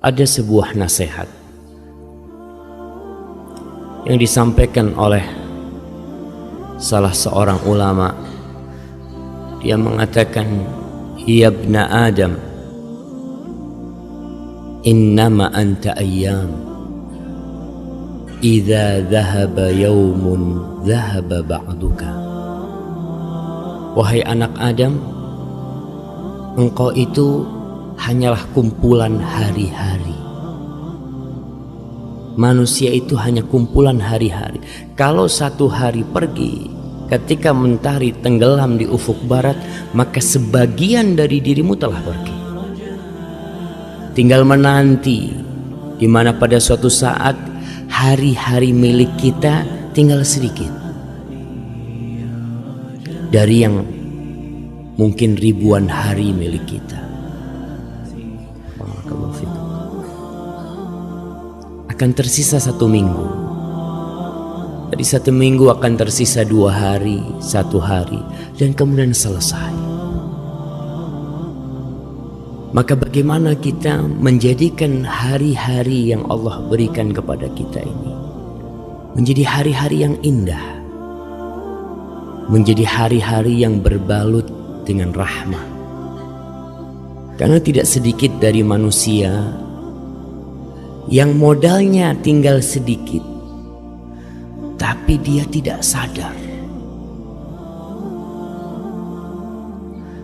ada sebuah nasihat yang disampaikan oleh salah seorang ulama. Dia mengatakan, ya ibna Adam, innama anta ayyam, idza dhahaba yawmun dhahaba ba'duka. Wahai anak Adam, engkau itu hanyalah kumpulan hari-hari. Manusia itu hanya kumpulan hari-hari. Kalau satu hari pergi, ketika mentari tenggelam di ufuk barat, maka sebagian dari dirimu telah pergi. Tinggal menanti, di mana pada suatu saat hari-hari milik kita tinggal sedikit. Dari yang mungkin ribuan hari milik kita, akan tersisa 1 minggu. Dari 1 minggu akan tersisa 2 hari, 1 hari, dan kemudian selesai. Maka bagaimana kita menjadikan hari-hari yang Allah berikan kepada kita ini menjadi hari-hari yang indah, menjadi hari-hari yang berbalut dengan rahmah. Karena tidak sedikit dari manusia yang modalnya tinggal sedikit, tapi dia tidak sadar.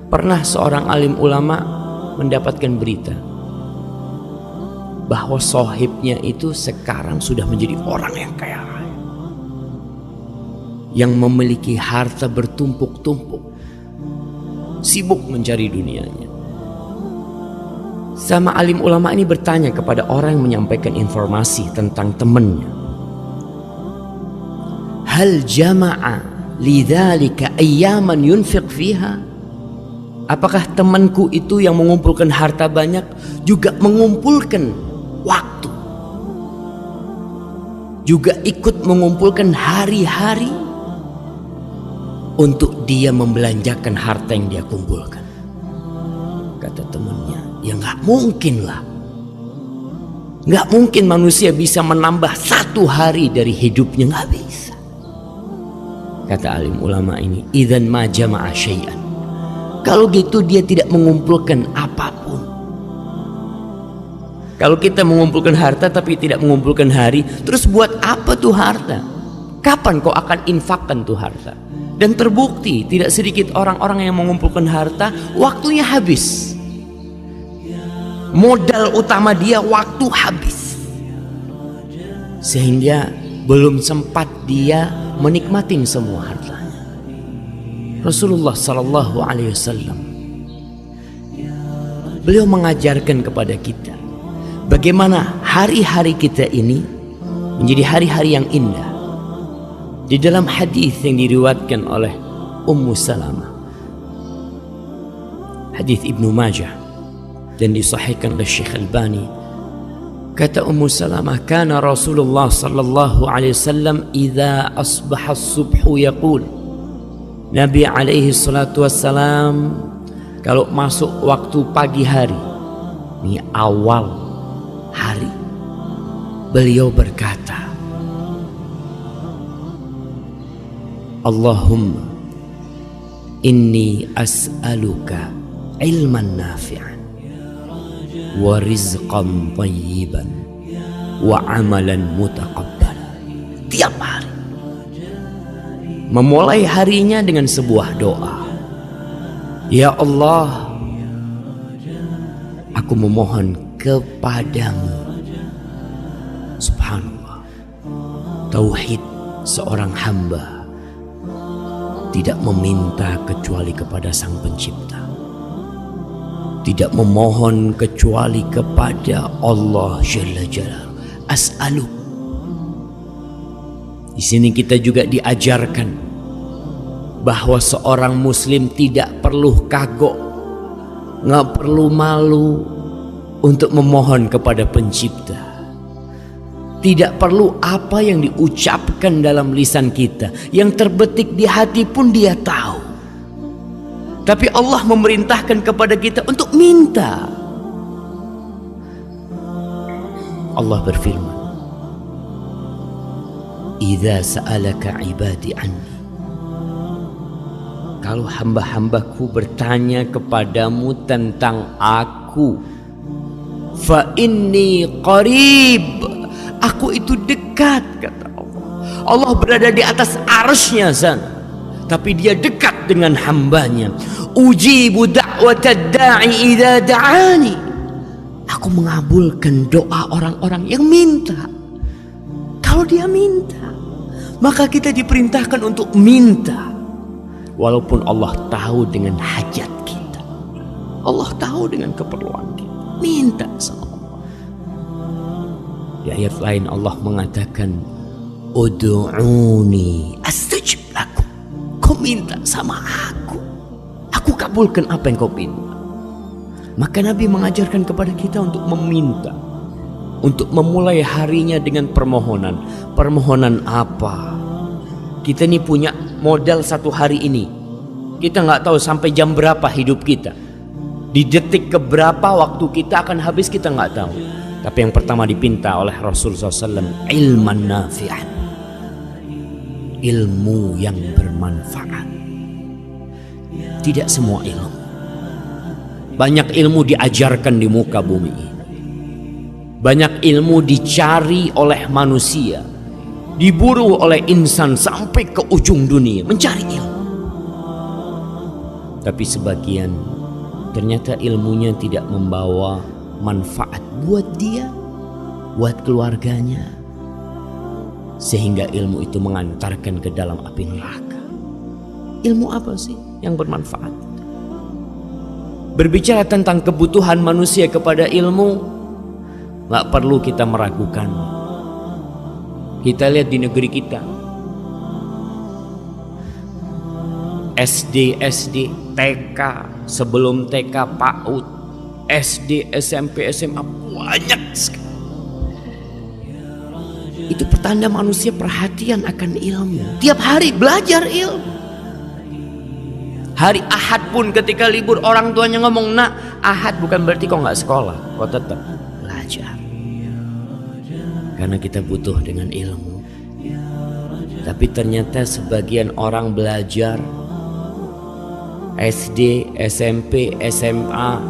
Pernah seorang alim ulama mendapatkan berita bahwa sohibnya itu sekarang sudah menjadi orang yang kaya raya, yang memiliki harta bertumpuk-tumpuk, sibuk mencari dunianya. Sama alim ulama ini bertanya kepada orang yang menyampaikan informasi tentang temannya, hal jama'a lidzalika ayyaman yunfiq fiha? Apakah temanku itu yang mengumpulkan harta banyak juga mengumpulkan waktu, juga ikut mengumpulkan hari-hari untuk dia membelanjakan harta yang dia kumpulkan? Kata temannya, ya nggak mungkin lah. Nggak mungkin manusia bisa menambah 1 hari dari hidupnya, nggak bisa. Kata alim ulama ini, idzan ma jama'a syai'an. Kalau gitu dia tidak mengumpulkan apapun. Kalau kita mengumpulkan harta tapi tidak mengumpulkan hari, terus buat apa tuh harta? Kapan kau akan infakkan tuh harta? Dan terbukti tidak sedikit orang-orang yang mengumpulkan harta, waktunya habis. Modal utama dia waktu habis, sehingga belum sempat dia menikmati semua hartanya. Rasulullah Sallallahu Alaihi Wasallam, beliau mengajarkan kepada kita bagaimana hari-hari kita ini menjadi hari-hari yang indah. Di dalam hadis yang diriwayatkan oleh Ummu Salamah, hadis Ibnu Majah, dan disahihkan oleh Syekh Albani, kata Ummu Salamah, kana Rasulullah sallallahu alaihi wasallam idza asbaha as-subhu yaqul, Nabi alaihi salatu wassalam kalau masuk waktu pagi hari, ini awal hari, beliau berkata, Allahumma inni as'aluka ilman nafi'an wa rizqan thayyiban wa amalan mutaqabbalan. Tiap hari memulai harinya dengan sebuah doa, ya Allah, aku memohon kepadamu. Subhanallah, tauhid seorang hamba tidak meminta kecuali kepada Sang Pencipta, tidak memohon kecuali kepada Allah Jalla Jalaluhu. As'aluk. Di sini kita juga diajarkan bahwa seorang muslim tidak perlu kagok, nggak perlu malu untuk memohon kepada Pencipta. Tidak perlu apa yang diucapkan dalam lisan kita, yang terbetik di hati pun dia tahu. Tapi Allah memerintahkan kepada kita untuk minta. Allah berfirman, "Idza sa'alaka 'ibadi anni." Kalau hamba-hambaku bertanya kepadamu tentang aku, fa inni qarib, aku itu dekat, kata Allah. Allah berada di atas arsy-Nya sana, tapi dia dekat dengan hambanya. Ujibu da'watad da'i idza da'ani, aku mengabulkan doa orang-orang yang minta. Kalau dia minta, maka kita diperintahkan untuk minta. Walaupun Allah tahu dengan hajat kita, Allah tahu dengan keperluan kita, minta sama Allah. Di ayat lain Allah mengatakan, ud'uni astajib lakum, kau minta sama aku kabulkan apa yang kau minta. Maka Nabi mengajarkan kepada kita untuk meminta, untuk memulai harinya dengan permohonan. Permohonan apa? Kita ini punya modal satu hari ini. Kita nggak tahu sampai jam berapa hidup kita. Di detik keberapa waktu kita akan habis kita nggak tahu. Tapi yang pertama dipinta oleh Rasulullah SAW, ilman nafi'an, ilmu yang bermanfaat. Tidak semua ilmu. Banyak ilmu diajarkan di muka bumi ini. Banyak ilmu dicari oleh manusia, diburu oleh insan sampai ke ujung dunia mencari ilmu. Tapi sebagian ternyata ilmunya tidak membawa manfaat buat dia, buat keluarganya, sehingga ilmu itu mengantarkan ke dalam api neraka. Ilmu apa sih yang bermanfaat? Berbicara tentang kebutuhan manusia kepada ilmu, gak perlu kita meragukan. Kita lihat di negeri kita, SD, TK, sebelum TK PAUD, SD, SMP, SMA, banyak sekali. Itu pertanda manusia perhatian akan ilmu. Tiap hari belajar ilmu. Hari Ahad pun ketika libur orang tuanya ngomong, nak, Ahad bukan berarti kau nggak sekolah, kau tetap belajar. Karena kita butuh dengan ilmu. Tapi ternyata sebagian orang belajar SD, SMP, SMA,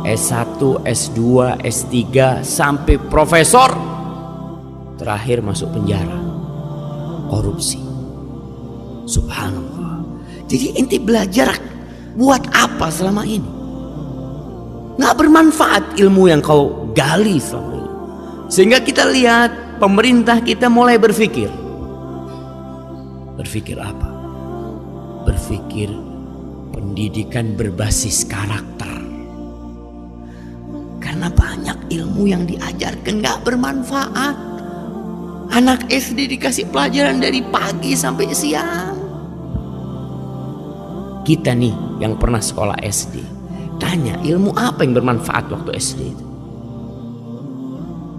S1, S2, S3 sampai profesor, terakhir masuk penjara, korupsi. Subhanallah. Jadi inti belajar buat apa selama ini? Nggak bermanfaat ilmu yang kau gali selama ini. Sehingga kita lihat pemerintah kita mulai berpikir. Berpikir apa? Berpikir pendidikan berbasis karakter. Karena banyak ilmu yang diajarkan nggak bermanfaat. Anak SD dikasih pelajaran dari pagi sampai siang. Kita nih yang pernah sekolah SD, tanya ilmu apa yang bermanfaat waktu SD itu?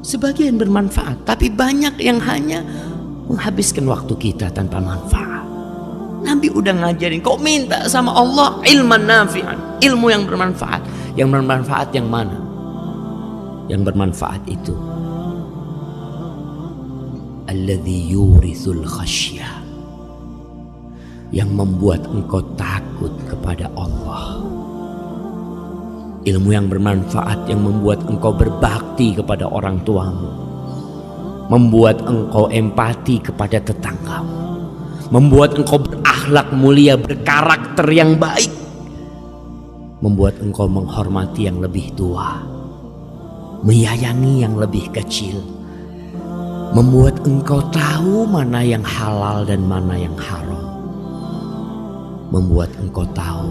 Sebagian bermanfaat, tapi banyak yang hanya menghabiskan waktu kita tanpa manfaat. Nabi udah ngajarin, kau minta sama Allah ilman nafi'an, ilmu yang bermanfaat. Yang bermanfaat yang mana? Yang bermanfaat itu alladzi yurithul khasyah, yang membuat engkau takut kepada Allah. Ilmu yang bermanfaat yang membuat engkau berbakti kepada orang tuamu, membuat engkau empati kepada tetanggamu, membuat engkau berakhlak mulia, berkarakter yang baik, membuat engkau menghormati yang lebih tua, menyayangi yang lebih kecil, membuat engkau tahu mana yang halal dan mana yang haram, membuat engkau tahu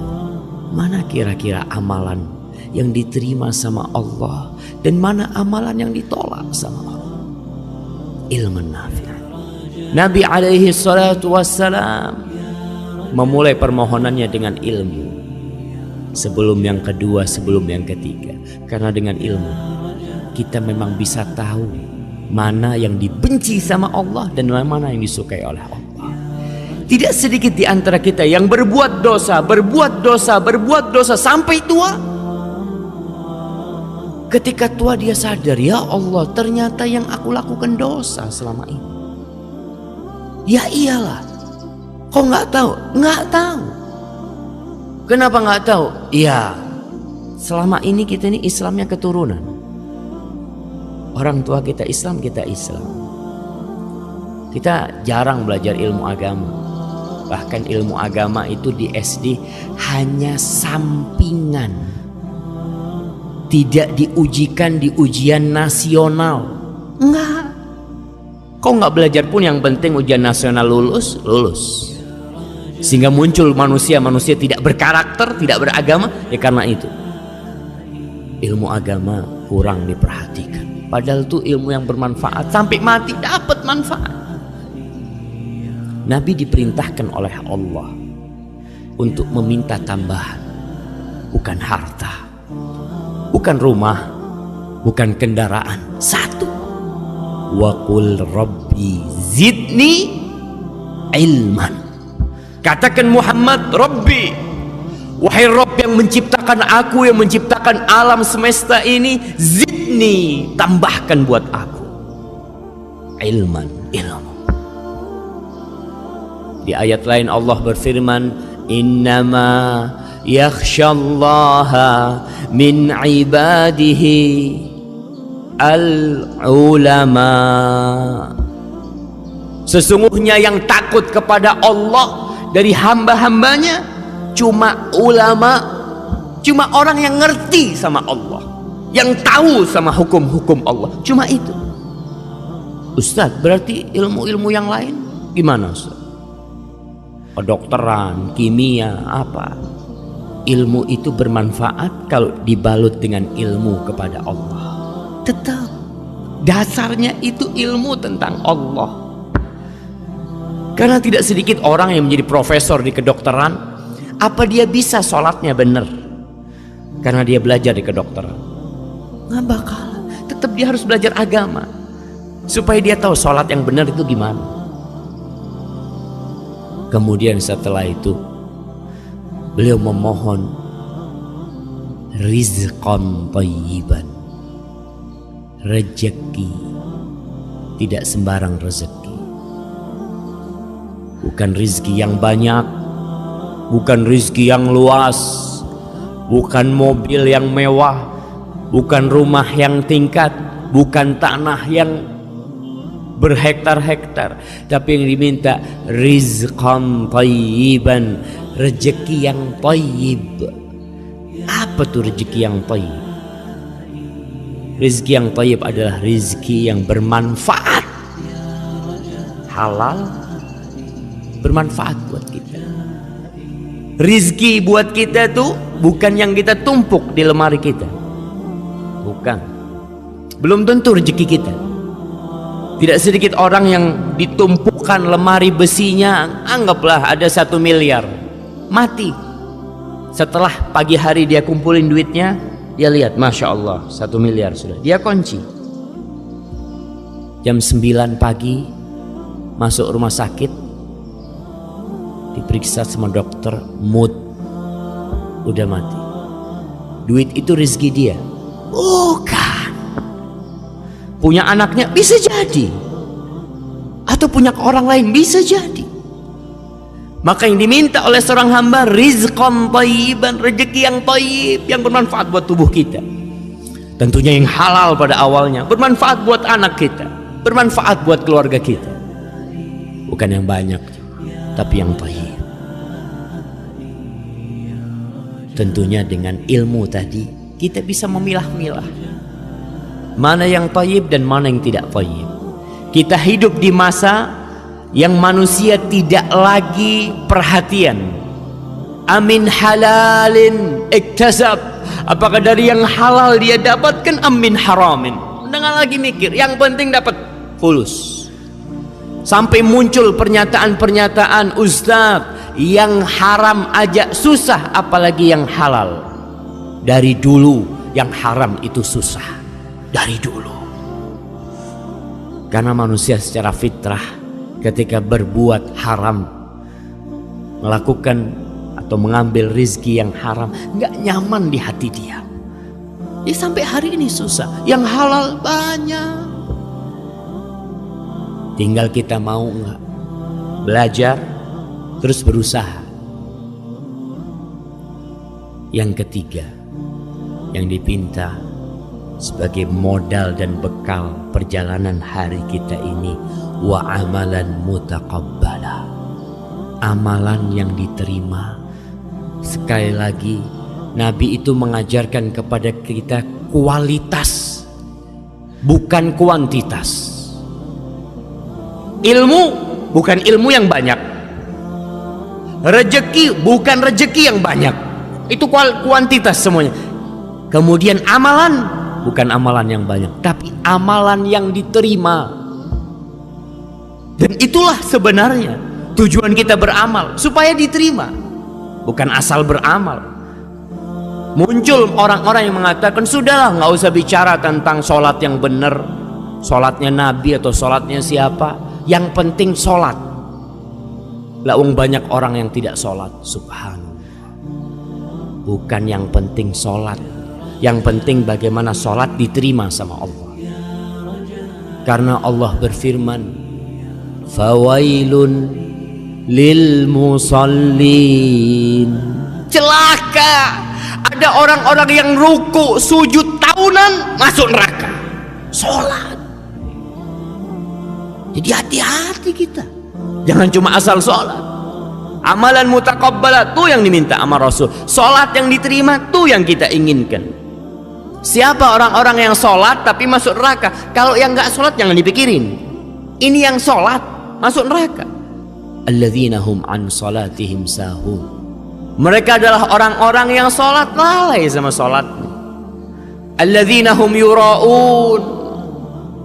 mana kira-kira amalan yang diterima sama Allah dan mana amalan yang ditolak sama Allah. Ilmu nafi'. Nabi alaihi salatu wassalam memulai permohonannya dengan ilmu sebelum yang kedua, sebelum yang ketiga. Karena dengan ilmu kita memang bisa tahu mana yang dibenci sama Allah dan mana yang disukai oleh Allah. Tidak sedikit di antara kita yang berbuat dosa sampai tua ketika tua dia sadar, ya Allah, ternyata yang aku lakukan dosa selama ini. Ya iyalah, kok nggak tahu? Nggak tahu. Kenapa nggak tahu? Ya, selama ini kita ini Islamnya keturunan. Orang tua kita Islam, kita Islam. Kita jarang belajar ilmu agama. Bahkan ilmu agama itu di SD hanya sampingan. Tidak diujikan di ujian nasional. Enggak. Kok nggak belajar pun, yang penting ujian nasional lulus. Sehingga muncul manusia-manusia tidak berkarakter, tidak beragama. Ya karena itu ilmu agama kurang diperhatikan. Padahal itu ilmu yang bermanfaat, sampai mati dapat manfaat. Nabi diperintahkan oleh Allah untuk meminta tambahan, bukan harta, bukan rumah, bukan kendaraan. Satu, wa qul rabbi zidni ilman. Katakan Muhammad, Rabbi, wahai Rabb yang menciptakan aku, yang menciptakan alam semesta ini, zidni, tambahkan buat aku ilman, ilmu. Di ayat lain Allah berfirman, innama yakhshallaha min ibadihi al-ulama. Sesungguhnya yang takut kepada Allah dari hamba-hambanya cuma ulama, cuma orang yang ngerti sama Allah, yang tahu sama hukum-hukum Allah. Cuma itu. Ustadz, berarti ilmu-ilmu yang lain gimana Ustadz? Kedokteran, kimia, apa? Ilmu itu bermanfaat kalau dibalut dengan ilmu kepada Allah. Tetap dasarnya itu ilmu tentang Allah. Karena tidak sedikit orang yang menjadi profesor di kedokteran, apa dia bisa sholatnya benar? Karena dia belajar di kedokteran. Nggak bakal. Tetap dia harus belajar agama supaya dia tahu sholat yang benar itu gimana. Kemudian setelah itu beliau memohon rizqan thayyiban, rezeki, tidak sembarang rezeki. Bukan rizki yang banyak, bukan rizki yang luas, bukan mobil yang mewah, bukan rumah yang tingkat, bukan tanah yang berhektar-hektar, tapi yang diminta rizqan thayyiban, rezeki yang thayyib. Apa tuh rezeki yang thayyib? Rezeki yang thayyib adalah rezeki yang bermanfaat, halal, bermanfaat buat kita. Rizki buat kita tuh bukan yang kita tumpuk di lemari kita, bukan. Belum tentu rezeki kita. Tidak sedikit orang yang ditumpukan lemari besinya, anggaplah ada 1 miliar, mati. Setelah pagi hari dia kumpulin duitnya, dia lihat, Masya Allah 1 miliar sudah, dia kunci. Jam 9 pagi masuk rumah sakit, diperiksa sama dokter, mood, udah mati. Duit itu rezeki dia? Bukan. Punya anaknya bisa jadi, atau punya orang lain bisa jadi. Maka yang diminta oleh seorang hamba rizqan thayyiban, rezeki yang thayyib, yang bermanfaat buat tubuh kita. Tentunya yang halal pada awalnya, bermanfaat buat anak kita, bermanfaat buat keluarga kita. Bukan yang banyak, tapi yang thayyib. Tentunya dengan ilmu tadi kita bisa memilah-milah mana yang thayyib dan mana yang tidak thayyib. Kita hidup di masa yang manusia tidak lagi perhatian. Amin halalin iktasab, apakah dari yang halal dia dapatkan, amin haramin. Jangan lagi mikir, yang penting dapat fulus. Sampai muncul pernyataan-pernyataan, Ustadz, yang haram aja susah, apalagi yang halal. Dari dulu yang haram itu susah, dari dulu. Karena manusia secara fitrah ketika berbuat haram, melakukan atau mengambil rizki yang haram, nggak nyaman di hati dia. Ya sampai hari ini susah. Yang halal banyak. Tinggal kita mau nggak belajar terus berusaha. Yang ketiga yang dipinta sebagai modal dan bekal perjalanan hari kita ini, wa amalan mutaqabbala, amalan yang diterima. Sekali lagi, Nabi itu mengajarkan kepada kita kualitas, bukan kuantitas. Ilmu bukan ilmu yang banyak, rezeki bukan rezeki yang banyak, itu kuantitas semuanya. Kemudian amalan bukan amalan yang banyak, tapi amalan yang diterima. Dan itulah sebenarnya tujuan kita beramal, supaya diterima, bukan asal beramal. Muncul orang-orang yang mengatakan, sudahlah nggak usah bicara tentang sholat yang benar, sholatnya Nabi atau sholatnya siapa, yang penting sholat. Laung banyak orang yang tidak sholat. Subhanallah. Bukan yang penting sholat, yang penting bagaimana sholat diterima sama Allah. Karena Allah berfirman, fawailun lil musallin, celaka ada orang-orang yang ruku sujud tahunan masuk neraka. Sholat. Jadi hati-hati kita, jangan cuma asal sholat. Amalan mutaqabbalah tuh yang diminta sama Rasul, sholat yang diterima tuh yang kita inginkan. Siapa orang-orang yang sholat tapi masuk neraka? Kalau yang nggak sholat jangan dipikirin. Ini yang sholat masuk neraka. Alladzina hum an salatihim sahun. Mereka adalah orang-orang yang sholat lalai sama sholatnya. Alladzina hum yura'un.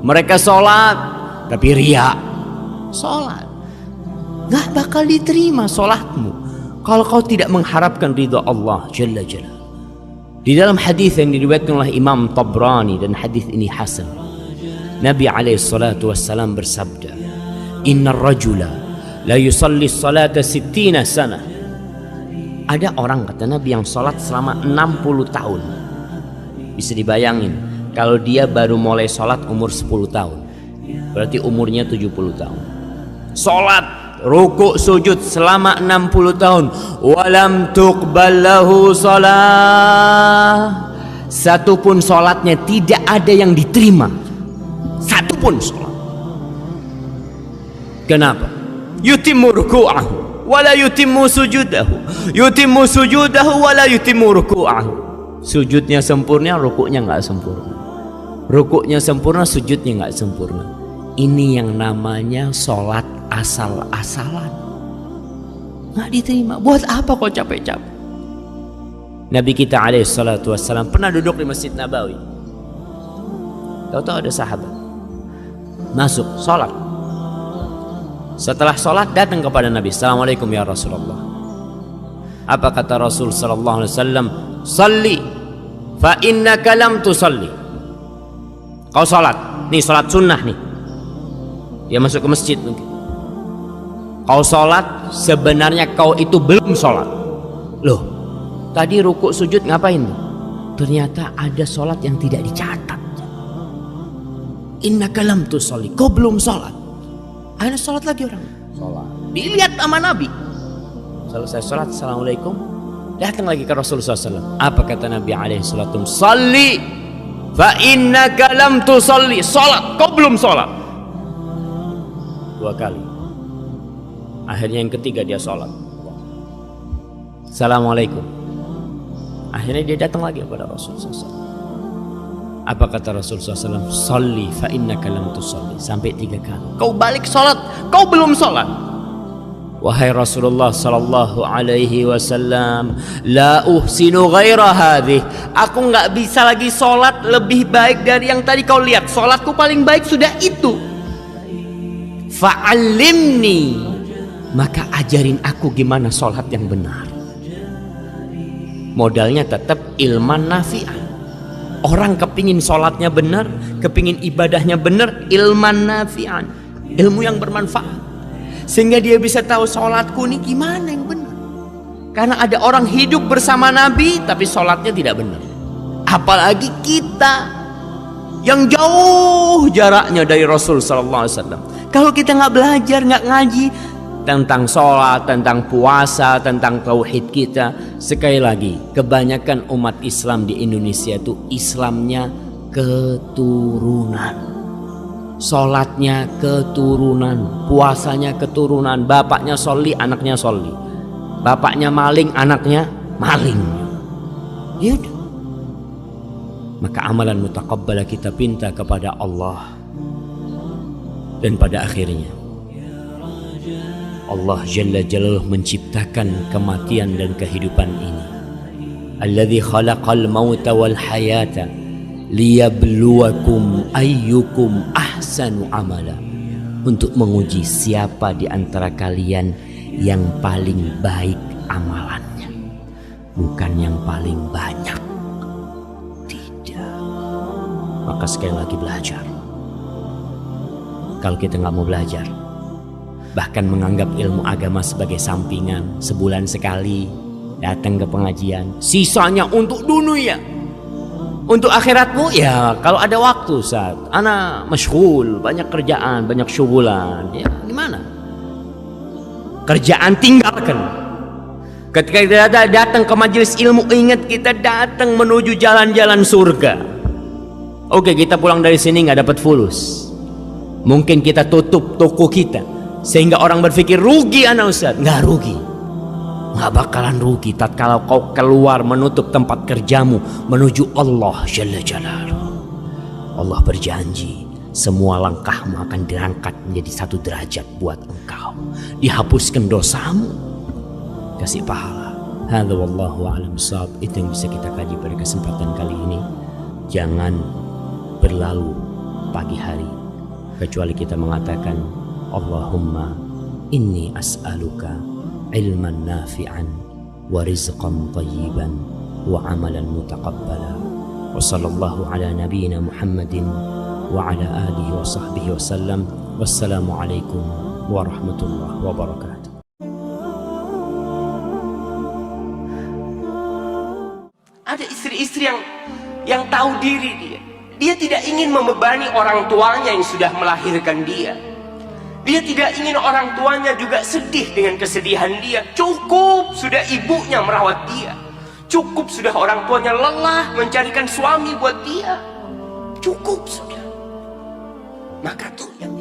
Mereka sholat tapi riya. Sholat nggak bakal diterima sholatmu kalau kau tidak mengharapkan ridha Allah Jalla Jalla. Di dalam hadis yang diriwayatkan oleh Imam Tabrani, dan hadis ini hasan, Nabi alaihissalatu wassalam bersabda, innar rajula la yusalli salata 60 sana. Ada orang, kata Nabi, yang sholat selama 60 tahun. Bisa dibayangin kalau dia baru mulai sholat umur 10 tahun, berarti umurnya 70 tahun. Sholat rukuk sujud selama 60 tahun, walam tuqbal lahu shalah, satupun sholatnya tidak ada yang diterima, satupun sholat. Kenapa? Yutimmu ruku'ahu wala yutimmu sujudahu, yutimmu sujudahu wala yutimmu ruku'ahu. Sujudnya sempurna, rukuknya nggak sempurna. Rukuknya sempurna, sujudnya nggak sempurna. Ini yang namanya sholat asal-asalan, nggak diterima. Buat apa kau capek-capek? Nabi kita alaihissalatu wassalam pernah duduk di Masjid Nabawi. Tahu-tahu ada sahabat masuk sholat. Setelah sholat datang kepada Nabi, assalamualaikum ya Rasulullah. Apa kata Rasul sallallahu alaihi wasallam? Salli fa innaka lam tusalli. Kau sholat, nih sholat sunnah nih. Dia masuk ke masjid mungkin. Kau sholat, sebenarnya kau itu belum sholat. Loh, tadi rukuk sujud ngapain? Ternyata ada sholat yang tidak dicatat. Innaka lam tusalli, kau belum sholat. Akhirnya sholat lagi orang. Sholat. Dilihat sama Nabi. Selesai sholat, assalamualaikum. Datang lagi ke Rasulullah SAW. Apa kata Nabi alaihissalam? Salli fa innaka lam tusalli. Sholat, kau belum sholat. 2 kali. Akhirnya yang ketiga dia sholat. Assalamualaikum. Akhirnya dia datang lagi kepada Rasulullah SAW. Apa kata Rasulullah SAW? Salli fa innaka lam tusalli. Sampai 3 kali. Kau balik sholat, kau belum sholat. Wahai Rasulullah sallallahu alaihi wasallam, la uhsinu ghaira hadhih. Aku nggak bisa lagi sholat lebih baik dari yang tadi kau lihat. Sholatku paling baik sudah itu. Fa'allimni, maka ajarin aku gimana sholat yang benar. Modalnya tetap ilman nafi'an. Orang kepingin sholatnya benar, kepingin ibadahnya benar, ilman nafi'an, ilmu yang bermanfaat, sehingga dia bisa tahu sholatku ini gimana yang benar. Karena ada orang hidup bersama Nabi tapi sholatnya tidak benar. Apalagi kita yang jauh jaraknya dari Rasul sallallahu alaihi wasallam. Kalau kita nggak belajar, nggak ngaji tentang sholat, tentang puasa, tentang tauhid kita, sekali lagi, kebanyakan umat Islam di Indonesia itu Islamnya keturunan, sholatnya keturunan, puasanya keturunan. Bapaknya sholli, anaknya sholli. Bapaknya maling, anaknya maling. Ya udah. Maka amalan mutaqabbala kita pinta kepada Allah. Dan pada akhirnya Allah Jalla Jalaluhu menciptakan kematian dan kehidupan ini. Alladzi khalaqal mauta wal hayata liyabluwakum ayyukum ahsanu amala. Untuk menguji siapa di antara kalian yang paling baik amalannya, bukan yang paling banyak. Tidak. Maka sekali lagi belajar. Kalau kita nggak mau belajar, bahkan menganggap ilmu agama sebagai sampingan, sebulan sekali datang ke pengajian, sisanya untuk dunia, untuk akhiratmu ya kalau ada waktu. Saat ana masyghul, banyak kerjaan, banyak syugulan, ya gimana? Kerjaan tinggalkan. Ketika kita datang ke majelis ilmu, ingat kita datang menuju jalan-jalan surga. Oke, kita pulang dari sini nggak dapat fulus, mungkin kita tutup toko kita sehingga orang berpikir rugi anak Ustaz. Nggak rugi, nggak bakalan rugi tatkala kau keluar menutup tempat kerjamu menuju Allah Jalla Jalaluhu. Allah berjanji semua langkahmu akan dirangkat menjadi satu derajat buat engkau, dihapuskan dosamu, kasih pahala. Hadza wallahu a'lam bishawab. Itu yang bisa kita kaji pada kesempatan kali ini. Jangan berlalu pagi hari kecuali kita mengatakan Allahumma inni as'aluka ilman nafi'an wa rizqan tayyiban wa amalan mutaqabbala. Wa sallallahu ala nabiyyina Muhammadin wa ala alihi wa sahbihi wa sallam. Wassalamu alaikum warahmatullahi wabarakatuh. Ada istri-istri yang tahu diri dia. Dia tidak ingin membebani orang tuanya yang sudah melahirkan dia. Dia tidak ingin orang tuanya juga sedih dengan kesedihan dia. Cukup sudah ibunya merawat dia. Cukup sudah orang tuanya lelah mencarikan suami buat dia. Cukup sudah. Maka tuh yang